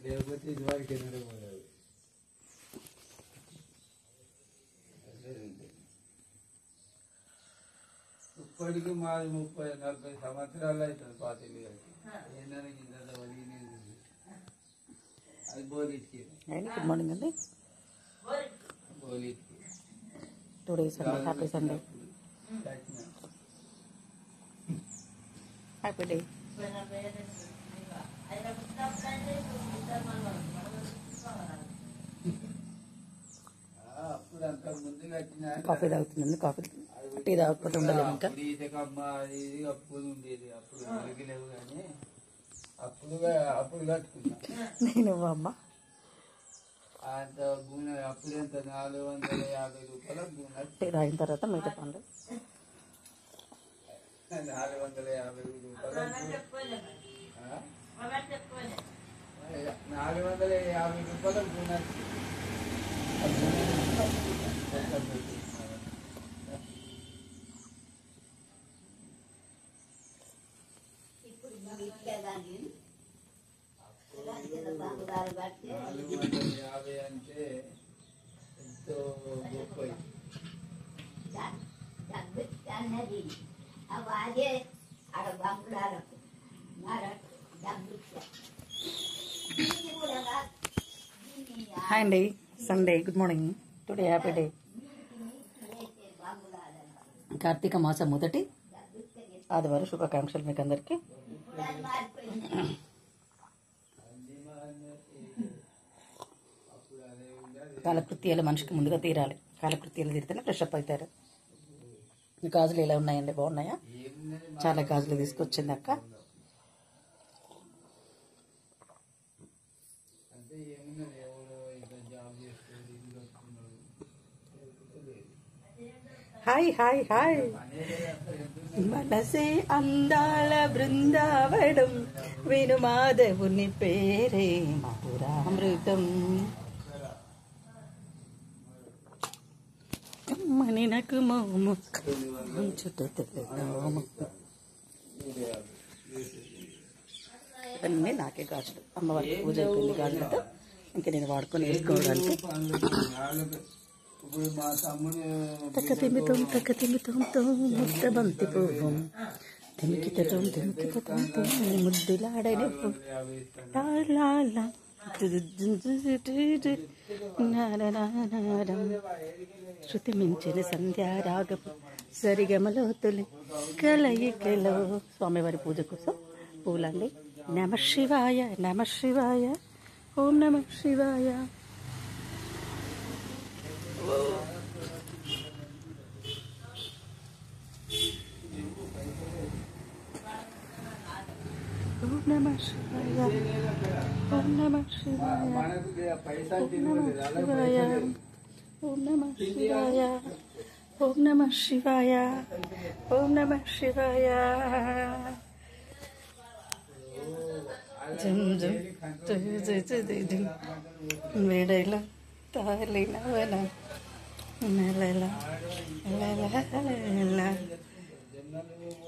లేకపోతే ఇది వరకు ఎన్నడూ పోలేదు. ఇప్పటికి మాది 30-40 సంవత్సరాలు అవుతుంది పాతిల్లు కలిసి. ఏంటంటే ఇంత వలిగినేది అది బోలికి. గుడ్ మార్నింగ్ అండి. బోలికి today Sunday, happy Sunday, happy day. అప్పుడు అంత ముందు కట్టిన కాఫీ తాగుతుందండి. కాఫీ టీ తాగకపోతే ఉండలేము ఇంకా. ఇది అప్పుడు ఉండేది. అప్పుడు వెలిగిలేవు కానీ అప్పుడు కట్టుకున్నా నేను అమ్మ అంత గూనె. అప్పుడు ఎంత 450 రూపాయల గూనె. టీ తాగిన తర్వాత మిగతా పనులు 450 రూపాయల 450 రూపాయల గూనె. ఇప్పుడు 450 అంటే ఎంతో గొప్ప. హాయ్ అండి. Sunday, good morning. Today happy day. Karthika మాసం మొదటి ఆదివారం. శుభాకాంక్షలు మీకు అందరికీ. కాలకృత్యాలు మనిషికి ముందుగా తీరాలి. కాలకృత్యాలు తీరితేనే ఫ్రెష్ అప్ అవుతారు. గాజులు ఎలా ఉన్నాయండి? బాగున్నాయా? చాలా గాజులు తీసుకొచ్చింది అక్క. Hi hi hi. మనసే అందాల బృందావనం, విను మాధవుని పేరే మధురామృతం. మని నాకు మోము ఇవన్నీ నాకే గాజులు. అమ్మవారికి పూజ అయిపోయింది గాజులతో. ఇంకా నేను వాడుకొని వేసుకోవడానికి. తక్కతిమితం తక్కతిమితంతో ముద్దబంతి పువ్వు తిమికితటం తిమికితటం ముద్దులాడని శృతి మించిన సంధ్యారాగపు సరిగమలో తొలి కలయికలో. స్వామివారి పూజ కోసం పూలండి. నమ శివాయ, నమ శివాయ, ఓం నమ శివాయ. ఓం నమ శివాయ, ఓం నమ శివాయ, ఓం నమ శివాయ, ఓం నమ శివాయ, ఓం నమ శివాయ. వేడైల తాలినవన నెలల